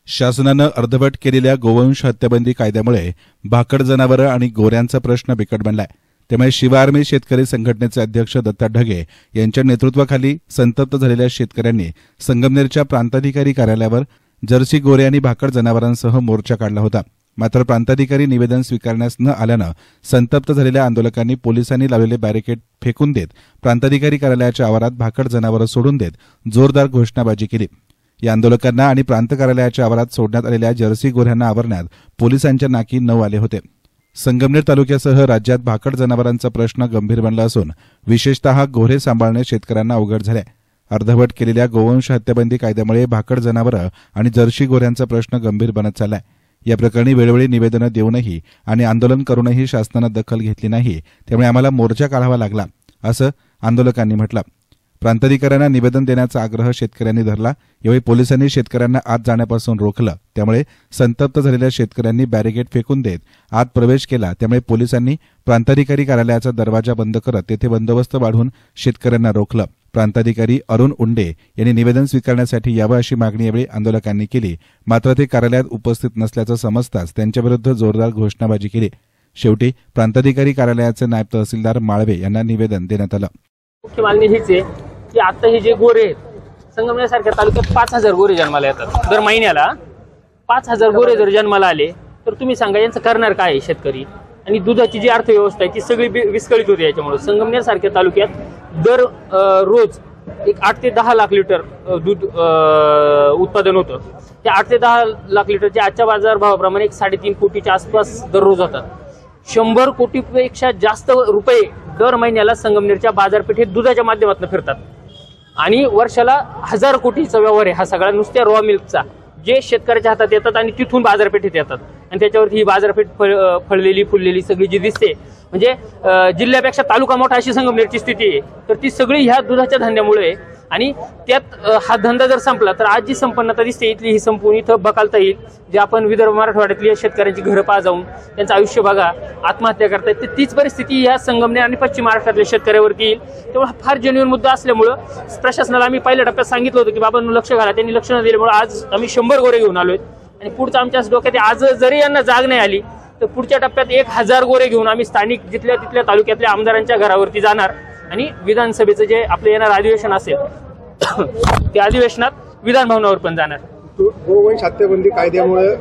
शासनानं अर्धवट केलेल्या गोवंश हत्याबंदी कायद्यामुळे भाकड जनावरं आणि गोऱ्यांचा प्रश्न बिकट बनलाय। त्यामुळे शिवा आर्मी शेतकरी संघटनेचे अध्यक्ष दत्ता ढगे यांच्या नेतृत्वाखाली संतप्त झालेल्या शेतकऱ्यांनी संगमनेरच्या प्रांताधिकारी कार्यालयावर जर्सी गोरे आणि भाकड जनावरांसह मोर्चा काढला होता। मात्र प्रांताधिकारी निवेदन स्वीकारण्यास न आल्यानं संतप्त झालेल्या आंदोलकांनी पोलिसांनी लावलेले बॅरिकेड फेकून देत प्रांताधिकारी कार्यालयाच्या आवारात भाकड जनावरं सोडून देत जोरदार घोषणाबाजी केली। या आंदोलकांना आणि प्रांत कार्यालयाच्या आवारात सोडण्यात आलेल्या जर्सी गोऱ्यांना आवरण्यात पोलिसांच्या नाकी नऊ आले होते। संगमनेर तालुक्यासह राज्यात भाकड जनावरांचा प्रश्न गंभीर बनला असून विशेषतः गोरे सांभाळणे शेतकऱ्यांना अवघड झाले। अर्धवट केलेल्या गोवंश हत्याबंदी कायद्यामुळे भाकड जनावरं आणि जर्सी गोऱ्यांचा प्रश्न गंभीर बनत चाललाय। या प्रकरणी वेळोवेळी निवेदनं देऊनही आणि आंदोलन करूनही शासनानं दखल घेतली नाही, त्यामुळे आम्हाला मोर्चा काढावा लागला, असं आंदोलकांनी म्हटलं। प्रांताधिकाऱ्यांना निवेदन देण्याचा आग्रह शेतकऱ्यांनी धरला। यावेळी पोलिसांनी शेतकऱ्यांना आत जाण्यापासून रोखलं, त्यामुळे संतप्त झालेल्या शेतकऱ्यांनी बॅरिकेड फेकून देत आत प्रवेश केला। त्यामुळे पोलिसांनी प्रांताधिकारी कार्यालयाचा दरवाजा बंद करत तेथे बंदोबस्त वाढवून शेतकऱ्यांना रोखलं। प्रांताधिकारी अरुण उंडे यांनी निवेदन स्वीकारण्यासाठी यावं अशी मागणी यावेळी आंदोलकांनी केली, मात्र ते कार्यालयात उपस्थित नसल्याचं समजताच त्यांच्याविरुद्ध जोरदार घोषणाबाजी केली। शेवटी प्रांताधिकारी कार्यालयाचे नायब तहसीलदार माळवे यांना निवेदन देण्यात आलं। मुख्य मागणी हीच आहे की आता हे जे गोरे आहेत संगमनेर सारख्या तालुक्यात 5000 गोरे जन्माला येतात दर महिन्याला। 5000 गोरे जर जन्माला आले तर तुम्ही सांगा यांचं करणार काय शेतकरी? आणि दुधाची जी अर्थव्यवस्था आहे ती सगळी विस्कळीत होते। याच्यामुळे संगमनेर सारख्या तालुक्यात दर रोज एक 8 ते 10 लाख लिटर दूध उत्पादन होतं। त्या 8 ते 10 लाख लिटरचे आजच्या बाजारभावाप्रमाणे 3.5 कोटीच्या आसपास दररोज होतात। 100 कोटीपेक्षा जास्त रुपये दर महिन्याला संगमनेरच्या बाजारपेठेत दुधाच्या माध्यमातून फिरतात आणि वर्षाला 1000 कोटीचा व्यवहार आहे हा सगळा नुसत्या रॉ मिल्कचा, जे शेतकऱ्याच्या हातात येतात आणि तिथून बाजारपेठेत येतात। आणि त्याच्यावरती ही बाजारपेठ फळलेली फुललेली सगळी जी दिसते, म्हणजे जिल्ह्यापेक्षा तालुका मोठा अशी संगमनेरची स्थिती आहे। तर ती सगळी ह्या दुधाच्या धंद्यामुळे आणि त्यात हा धंदा जर संपला तर आज जी संपन्नता दिसते इथली ही संपून इथं बकालता येईल। जे आपण विदर्भ मराठवाड्यातली शेतकऱ्यांची घरं पहा जाऊन त्यांचं आयुष्य बघा, आत्महत्या करतायत, तर तीच परिस्थिती या संगमनेर आणि पश्चिम महाराष्ट्रातल्या शेतकऱ्यावरती येईल। त्यामुळे हा फार जेन्युइन मुद्दा असल्यामुळं प्रशासनाला आम्ही पहिल्या टप्प्यात सांगितलं होतं की बाबांनो लक्ष घाला, त्यांनी लक्ष न दिल्यामुळे आज आम्ही 100 गोरे घेऊन आलोय आणि पुढचं आमच्या डोक्यात आज जरी यांना जाग नाही आली तर पुढच्या टप्प्यात 1000 गोरे घेऊन आम्ही स्थानिक जिथल्या तिथल्या तालुक्यातल्या आमदारांच्या घरावरती जाणार आणि विधानसभेचं जे आपलं येणार अधिवेशन असेल त्या अधिवेशनात विधान भवनावर पण जाणार। गोवंश हत्याबंदी कायद्यामुळे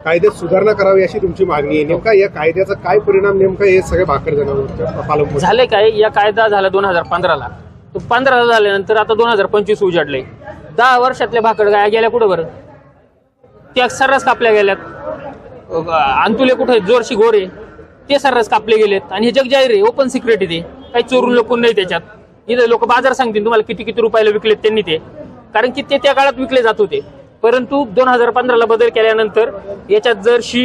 कायद्यात सुधारणा करावी अशी तुमची मागणी आहे। नेमका या कायद्याचा काय परिणाम नेमका हे सगळे भाकड जनावरांच्या पालन झाले काय? या कायदा झाला 2015ला, तो 15 झाल्यानंतर आता 2025 उजाडले। 10 वर्षातल्या भाकड गाया गेल्या कुठं बरं? त्या सर्रास कापल्या गेल्यात। अंतुले कुठे जोरशी गोरे ते सर्रास कापले गेलेत आणि हे जग जाहीर आहे, ओपन सिक्रेट आहे, ते काही चोरून लपून नाही त्याच्यात। इथे लोक बाजार सांगतील तुम्हाला किती किती रुपयाला विकलेत त्यांनी ते, कारण की ते त्या काळात विकले जात होते। परंतु 2015ला बदल केल्यानंतर याच्यात जर्सी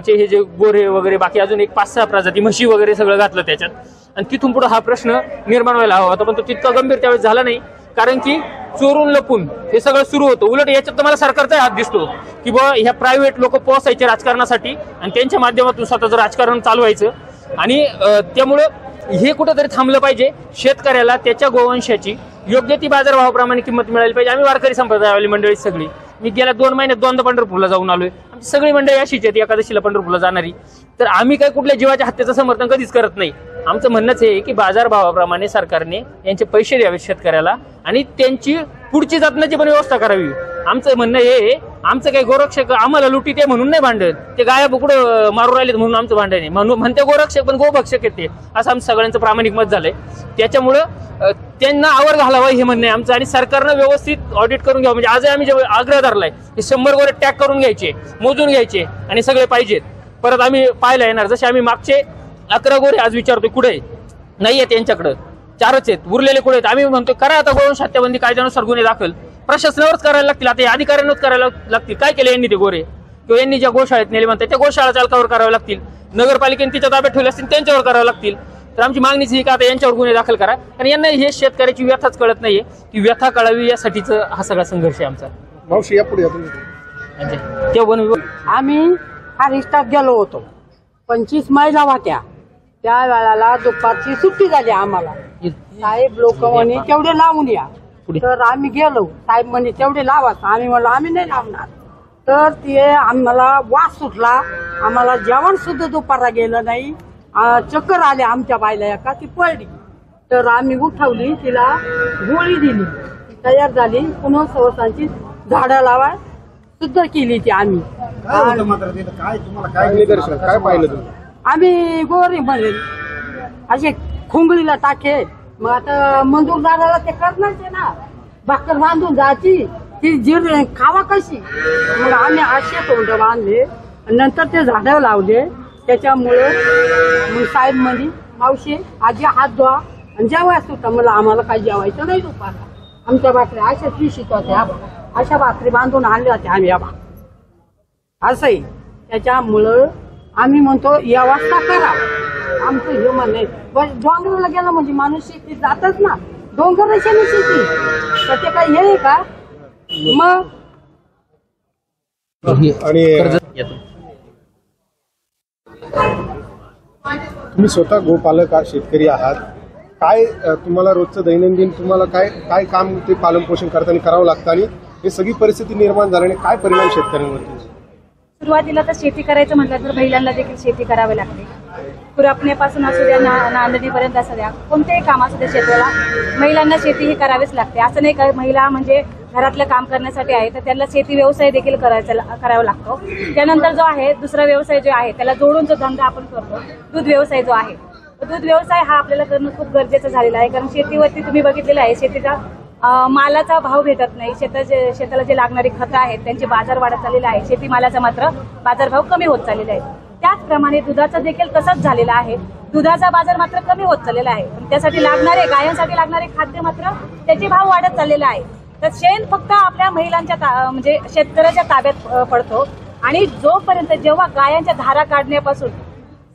चे हे जे गोरे वगैरे बाकी अजून एक 5-6 प्रजाती म्हशी वगैरे सगळं घातलं त्याच्यात आणि तिथून पुढे हा प्रश्न निर्माण व्हायला हवा होता, पण तो तितका गंभीर त्यावेळेस झाला नाही, कारण की चोरून लपून हे सगळं सुरू होतं। उलट याच्यात तर मला सरकारचा हात दिसतो की बुवा ह्या प्रायव्हेट लोक पोहोचायचे राजकारणासाठी आणि त्यांच्या माध्यमातून स्वतःचं राजकारण चालवायचं आणि त्यामुळं हे कुठेतरी थांबलं पाहिजे। शेतकऱ्याला त्याच्या गोवंशाची योग्य ती बाजारभावाप्रमाणे किंमत मिळाली पाहिजे। आम्ही वारकरी संप्रदायावाली मंडळी सगळी, मी गेल्या 2 महिन्यात 2दा पंढरपूरला जाऊन आलोय। आमची सगळी मंडळी अशीच आहेत एकादशीला पंढरपूरला जाणारी। तर आम्ही काही कुठल्या जीवाच्या हत्येचं समर्थन कधीच करत नाही। आमचं म्हणणंच आहे की बाजारभावाप्रमाणे सरकारने यांचे पैसे द्यावेत शेतकऱ्याला आणि त्यांची पुढची जपण्याची पण व्यवस्था करावी। आमचं म्हणणं हे आमचं काही गोरक्षक आम्हाला लुटी ते म्हणून नाही भांडत, ते गाया कुठं मारू राहिलेत म्हणून आमचं भांडण आहे, म्हणते गोरक्षक पण गोभक्षक आहेत ते, असं आमचं सगळ्यांचं प्रामाणिक मत झालंय। त्याच्यामुळं त्यांना आवर घालावं हे म्हणणं आहे आमचं आणि सरकारनं व्यवस्थित ऑडिट करून घ्यावं। म्हणजे आजही आम्ही जे आग्रह धरलाय की 100 गोरे टॅग करून घ्यायचे, मोजून घ्यायचे आणि सगळे पाहिजेत। परत आम्ही पाहायला येणार, जसे आम्ही मागचे 11 गोरे आज विचारतोय कुठे नाही आहेत, यांच्याकडे 4च आहेत, उरलेले कुठे आहेत? आम्ही म्हणतो करा आता गोवंश हत्याबंदी कायद्यानुसार गुन्हे दाखल, प्रशासनावरच करायला लागतील, आता या अधिकाऱ्यांनाच करायला लागतील। काय केलं यांनी ते गोरे किंवा यांनी ज्या गोशाळेत नेले म्हणतात त्या गोशाळा चालकावर करावे लागतील, नगरपालिकेने तिच्या ताब्यात ठेवले असतील त्यांच्यावर करावं लागतील। तर आमची मागणीच ही का आता यांच्यावर गुन्हे दाखल करा, कारण यांना हे शेतकऱ्याची व्यथाच कळत नाहीये, ती व्यथा कळावी यासाठीच हा सगळा संघर्ष आहे आमचा। मावशी या पुढे आम्ही हरिष्ठात गेलो होतो, 25 महिला होत्या, त्या वेळेला दुपारची सुट्टी झाली आम्हाला। साहेब लोक म्हणे तेवढे लावून या, तर आम्ही गेलो, साहेब म्हणे तेवढे लावा, आम्ही म्हणलो आम्ही नाही लावणार। तर ते आम्हाला वास सुटला, आम्हाला जेवण सुद्धा दुपारला गेलं नाही. चक्कर आले आमच्या बायला एका, ती पडली. तर आम्ही उठवली, तिला गोळी दिली, ती तयार झाली. पुन्हा सवसांची झाडं लावाय सुद्धा केली ती आम्ही. काय निदर्शन काय पाहिलं तुम्ही? आम्ही गोरी मध्ये असे खुंगळीला टाके. मग आता मंजूरदाराला ते करणारच ना, भाकर बांधून जायची, ती जीर खावा कशी. मग आम्ही असे तोंड बांधले, नंतर ते झाडं लावले. त्याच्यामुळे मग साहेब म्हणे, मावशी आजी हात धुवा आणि जेवायच होता. मला आम्हाला काही जेवायचं नाही दुपारला. आमच्या भाकरी अशाच पिशीत होत्या, अशा भाकरी बांधून आणल्या होत्या आम्ही. असंही त्याच्यामुळं आम्ही म्हणतो व्यवस्था करा. आमचं हे म्हणणं आहे. डोंगराला गेला म्हणजे माणूस शेतीत जातच ना, डोंगराच्या शेती तर ते काय हे का. मग आणि तुम्ही स्वतः गोपालक शेतकरी आहात, काय तुम्हाला रोजचं दैनंदिन तुम्हाला काय काय काम ते पालनपोषण करताना करावं लागतं आणि हे सगळी परिस्थिती निर्माण झाल्याने काय परिणाम शेतकऱ्यांवरती? सुरुवातीला तर शेती करायचं म्हटलं तर महिलांना देखील शेती करावी लागते. खुरपण्यापासून असू द्या, नांदणीपर्यंत असू द्या, कोणतेही काम असू द्या, शेताला महिलांना शेती ही करावीच लागते. असं नाही का महिला म्हणजे घरातलं काम करण्यासाठी आहे, तर त्यांना शेती व्यवसाय देखील करावा लागतो. त्यानंतर जो आहे दुसरा व्यवसाय जो आहे त्याला जोडून जो धंदा आपण करतो, दूध व्यवसाय जो आहे, दूध व्यवसाय हा आपल्याला करणं खूप गरजेचं झालेलं आहे. कारण शेतीवरती तुम्ही बघितलेलं आहे, शेतीचा मालाचा भाव भेटत नाही. शेताला जे लागणारी खतं आहेत त्यांचे बाजार वाढत चाललेला आहे, शेतीमालाचा मात्र बाजारभाव कमी होत चाललेला आहे. त्याचप्रमाणे दुधाचा देखील तसंच झालेला आहे. दुधाचा बाजार मात्र कमी होत चाललेला आहे, पण त्यासाठी लागणारे गायांसाठी लागणारे खाद्य मात्र त्याचे भाव वाढत चाललेला आहे. तर शेण फक्त आपल्या महिलांच्या म्हणजे शेतकऱ्याच्या ताब्यात पडतो. आणि जोपर्यंत जेव्हा गायांच्या धारा काढण्यापासून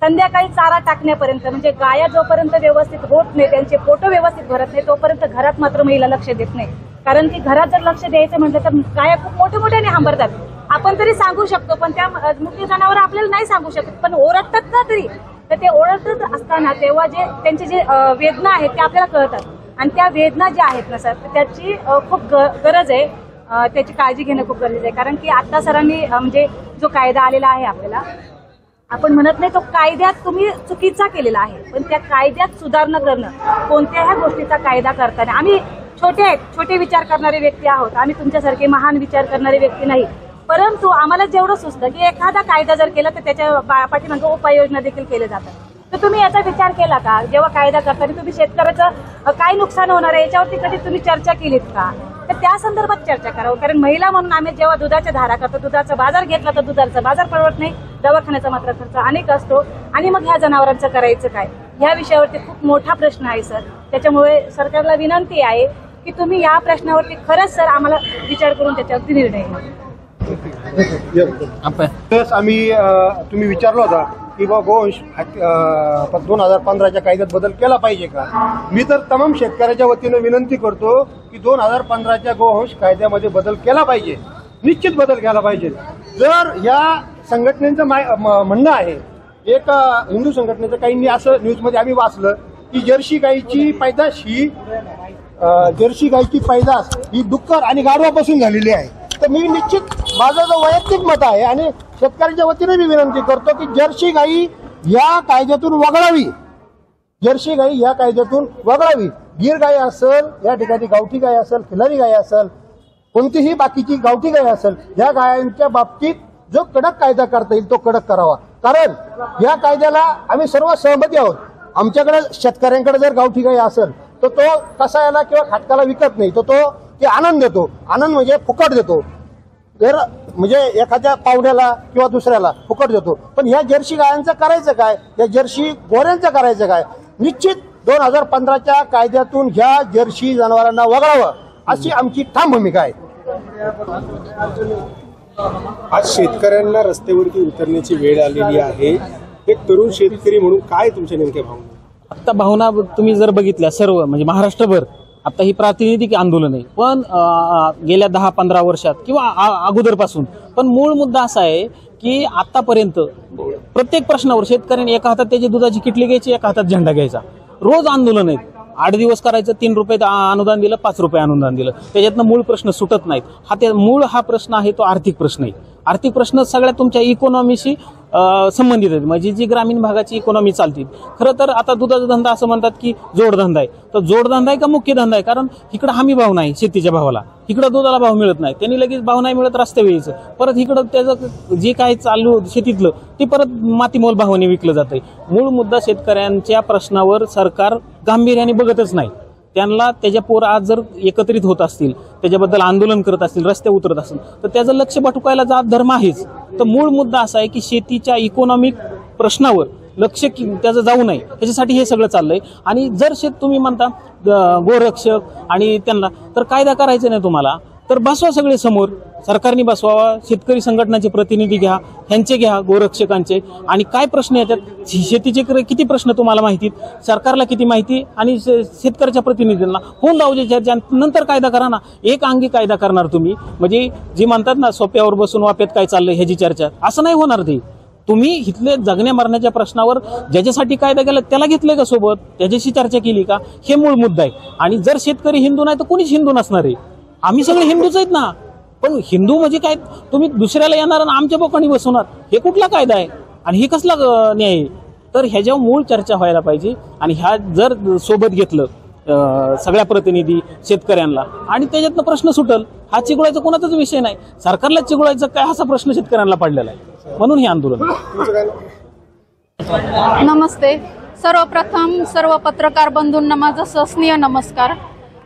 संध्याकाळी चारा टाकण्यापर्यंत, म्हणजे गाया जोपर्यंत व्यवस्थित होत नाही, त्यांचे पोट व्यवस्थित भरत नाही, तोपर्यंत घरात मात्र महिला लक्ष देत नाही. कारण की घरात जर लक्ष द्यायचं म्हटलं तर गाया खूप मोठ्याने हंबरतात. आपण तरी सांगू शकतो, पण त्या मुख्य जनावर आपल्याला नाही सांगू शकत, पण ओरडतात ना तरी. तर ते ओरडत असताना तेव्हा जे त्यांचे जे वेदना आहेत ते आपल्याला कळतात. आणि त्या वेदना ज्या आहेत ना सर, त्याची खूप गरज आहे, त्याची काळजी घेणं खूप गरजेचं आहे. कारण की आता सरांनी म्हणजे जो कायदा आलेला आहे आपल्याला, आपण म्हणत नाही तो कायद्यात तुम्ही चुकीचा केलेला आहे, पण त्या कायद्यात सुधारणा करणं, कोणत्याही गोष्टीचा कायदा करताना आम्ही छोटे विचार करणारे व्यक्ती आहोत. आम्ही तुमच्यासारखे महान विचार करणारे व्यक्ती नाही. परंतु आम्हाला जेवढं सुचतं की एखादा कायदा जर केला तर त्याच्या पाठीमागे उपाययोजना देखील केल्या जातात. तर तुम्ही याचा विचार केला का? जेव्हा कायदा करताना तुम्ही शेतकऱ्याचं काय नुकसान होणार आहे याच्यावरती कधी तुम्ही चर्चा केलीत का? तर त्या संदर्भात चर्चा करावं. कारण महिला म्हणून आम्ही जेव्हा दुधाच्या धारा करतो, दुधाचा बाजार घेतला तर दुधाचा बाजार परवडत नाही, दवाखान्याचा मात्र खर्च अनेक असतो. आणि मग ह्या जनावरांचं करायचं काय, ह्या विषयावरती खूप मोठा प्रश्न आहे सर. त्याच्यामुळे सरकारला विनंती आहे की तुम्ही या प्रश्नावरती खरंच सर आम्हाला विचार करून त्याच्यावरती निर्णय घ्या. आम्ही तुम्ही विचारलं होता की बा गोवंश 2015च्या कायद्यात बदल केला पाहिजे का? मी तर तमाम शेतकऱ्याच्या वतीनं विनंती करतो की 2015च्या गोवंश कायद्यामध्ये बदल केला पाहिजे, निश्चित बदल केला पाहिजे. जर या संघटनेचं म्हणणं आहे, एक हिंदू संघटनेचं काहींनी असं न्यूजमध्ये आम्ही वाचलं की जर्सी गाईची पैदास ही डुक्कर आणि गाढवापासून झालेली आहे. तर मी निश्चित माझं जो वैयक्तिक मत आहे आणि शेतकऱ्यांच्या वतीने मी विनंती करतो की जर्सी गाई या कायद्यातून वगळावी. जर्सी गाई या कायद्यातून वगळावी. गीर गाय असेल, या ठिकाणी गावठी गाय असेल, खिलारी गाय असेल, कोणतीही बाकीची गावठी गाय असेल, या गायांच्या बाबतीत जो कडक कायदा करता येईल तो कडक करावा. कारण या कायद्याला आम्ही सर्व सहमती आहोत. आमच्याकडे शेतकऱ्यांकडे जर गावठी गाय असेल तर तो कसायाला किंवा खाटकाला विकत नाही, तो ते आनंद देतो. आनंद म्हणजे फुकट देतो. जर म्हणजे एखाद्या पाहुण्याला किंवा दुसऱ्याला फुकट देतो. पण ह्या जर्सी गायांचं करायचं काय, या जर्सी गोऱ्यांचं करायचं काय? निश्चित 2015च्या कायद्यातून ह्या जर्सी जनावरांना वगळावं अशी आमची ठाम भूमिका आहे. आज शेतकऱ्यांना रस्त्यावरती उतरण्याची वेळ आलेली आहे. एक तरुण शेतकरी म्हणून काय तुमच्या नेमक्या भावना? आता भावना तुम्ही जर बघितल्या सर्व म्हणजे महाराष्ट्रभर आता ही प्रातिनिधिक आंदोलन आहे, पण गेल्या 10-15 वर्षात किंवा अगोदरपासून. पण मूळ मुद्दा असा आहे की आतापर्यंत प्रत्येक प्रश्नावर शेतकऱ्यांनी एका हातात त्याची दुधाची किटली घ्यायची, एका हातात झेंडा घ्यायचा. रोज आंदोलन आहेत. 8 दिवस करायचं, 3 रुपये अनुदान दिलं, 5 रुपये अनुदान दिलं, त्याच्यातनं मूळ प्रश्न सुटत नाहीत. मूळ हा प्रश्न आहे तो आर्थिक प्रश्न आहे. आर्थिक प्रश्न सगळ्या तुमच्या इकॉनॉमीशी संबंधित आहेत, म्हणजे जी ग्रामीण भागाची इकॉनॉमी चालते. खरं तर आता दुधाचा धंदा असं म्हणतात की जोडधंदा आहे, तर जोडधंदा आहे का मुख्य धंदा आहे? कारण इकडं हमी भाव नाही शेतीच्या भावाला, इकडं दुधाला भाव मिळत नाही, त्यांनी लगेच भाव नाही मिळत रस्त्यावर यायचं, परत इकडं त्याचं जे काय चालू शेतीतलं ते परत मातीमोल भावाने विकलं जातंय. मूळ मुद्दा शेतकऱ्यांच्या प्रश्नावर सरकार गांभीर्याने बघतच नाही. त्यांना त्याच्या पोर आज जर एकत्रित होत असतील, त्याच्याबद्दल आंदोलन करत असतील, रस्ते उतरत असतील, तर त्याचं लक्ष भटकायला जात धर्म आहेच. तर मूळ मुद्दा असा आहे की शेतीच्या इकॉनॉमिक प्रश्नावर लक्ष त्याचं जाऊ नये, त्याच्यासाठी हे सगळं चाललंय. आणि जर तुम्ही म्हणता गोरक्षक आणि त्यांना तर कायदा करायचा नाही तुम्हाला, तर बसवा सगळे समोर, सरकारने बसवावा, शेतकरी संघटनाचे प्रतिनिधी घ्या, ह्यांचे घ्या, गोरक्षकांचे, आणि काय प्रश्न येतात, शेतीचे किती प्रश्न तुम्हाला माहिती, सरकारला किती माहिती, आणि शेतकऱ्याच्या प्रतिनिधींना फोन लावजे चर्चा, नंतर कायदा करा ना. एक अंगी कायदा करणार तुम्ही, म्हणजे जे म्हणतात ना सोप्यावर बसून वाप्यात काय चाललंय ह्याची चर्चा, असं नाही होणार. ते तुम्ही इथले जगण्या मरण्याच्या प्रश्नावर ज्याच्यासाठी कायदा केला त्याला घेतलंय का सोबत, त्याच्याशी चर्चा केली का, हे मूळ मुद्दा आहे. आणि जर शेतकरी हिंदू नाही तर कोणीच हिंदू नसणार आहे. आम्ही सगळे हिंदूच आहेत ना, पण हिंदू म्हणजे काय, तुम्ही दुसऱ्याला येणार आणि आमच्या बोकांनी बसवणार, हे कुठला कायदा आहे आणि हे कसला न्याय आहे? तर ह्याच्यावर मूळ चर्चा व्हायला पाहिजे. आणि ह्या जर सोबत घेतलं सगळ्या प्रतिनिधी शेतकऱ्यांना, आणि त्याच्यातनं प्रश्न सुटल. हा चिघळायचा कोणाचाच विषय नाही, सरकारला चिघळायचा काय असा प्रश्न शेतकऱ्यांना पडलेला आहे, म्हणून हे आंदोलन. नमस्ते. सर्वप्रथम सर्व पत्रकार बंधूंना माझा सस्नीय नमस्कार.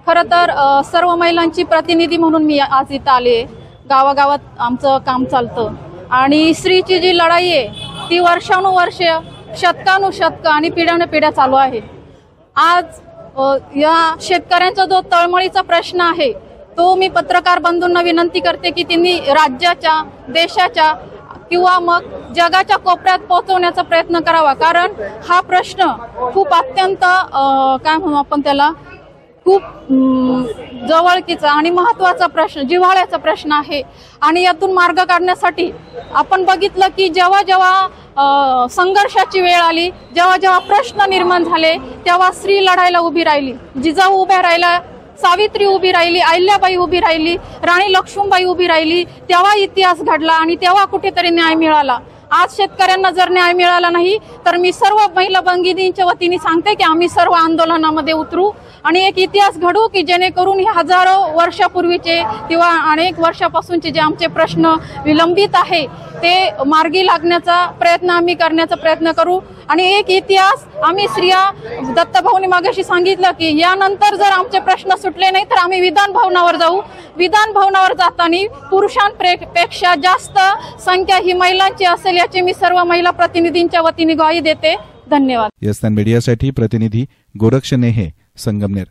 खरं तर सर्व महिलांची प्रतिनिधी म्हणून मी आज इथं आले. गावागावात आमचं काम चालतं आणि स्त्रीची जी लढाई आहे ती वर्षानुवर्ष, शतकानुशतकं आणि पिढ्यानुपिढ्या चालू आहे. आज या शेतकऱ्यांचा जो तळमळीचा प्रश्न आहे तो मी पत्रकार बंधूंना विनंती करते की त्यांनी राज्याच्या, देशाच्या किंवा मग जगाच्या कोपऱ्यात पोहोचवण्याचा प्रयत्न करावा. कारण हा प्रश्न खूप अत्यंत काय म्हणू आपण त्याला, खूप जवळकीचा आणि महत्त्वाचा प्रश्न, जिव्हाळ्याचा प्रश्न आहे. आणि यातून मार्ग काढण्यासाठी आपण बघितलं की जेव्हा जेव्हा संघर्षाची वेळ आली, जेव्हा जेव्हा प्रश्न निर्माण झाले, तेव्हा स्त्री लढायला उभी राहिली, जिजाऊ उभ्या राहिल्या, सावित्री उभी राहिली, अहिल्याबाई उभी राहिली, राणी लक्ष्मीबाई उभी राहिली. तेव्हा इतिहास घडला आणि तेव्हा कुठेतरी न्याय मिळाला. आज शेतकऱ्यांना जर न्याय मिळाला नाही तर मी सर्व महिला भगिनींच्या वतीने सांगते की आम्ही सर्व आंदोलनामध्ये उतरू आणि एक इतिहास घडवू की जेणेकरून हे हजारो वर्षापूर्वीचे किंवा अनेक वर्षापासूनचे जे आमचे प्रश्न विलंबित आहे ते मार्गी लागण्याचा प्रयत्न आम्ही करण्याचा प्रयत्न करू. आणि एक इतिहास आम्ही स्त्रिया, दत्तभाऊनी मागाशी सांगितलं की यानंतर जर आमचे प्रश्न सुटले नाही तर आम्ही विधान भवनावर जाऊ. विधान भवनावर जाताना पुरुषांपेक्षा जास्त संख्या ही महिलांची असेल याची मी सर्व महिला प्रतिनिधींच्या वतीने ग्वाही देते. धन्यवाद. यस्तान मीडियासाठी प्रतिनिधी गोरक्ष नेहे, संगमनेर.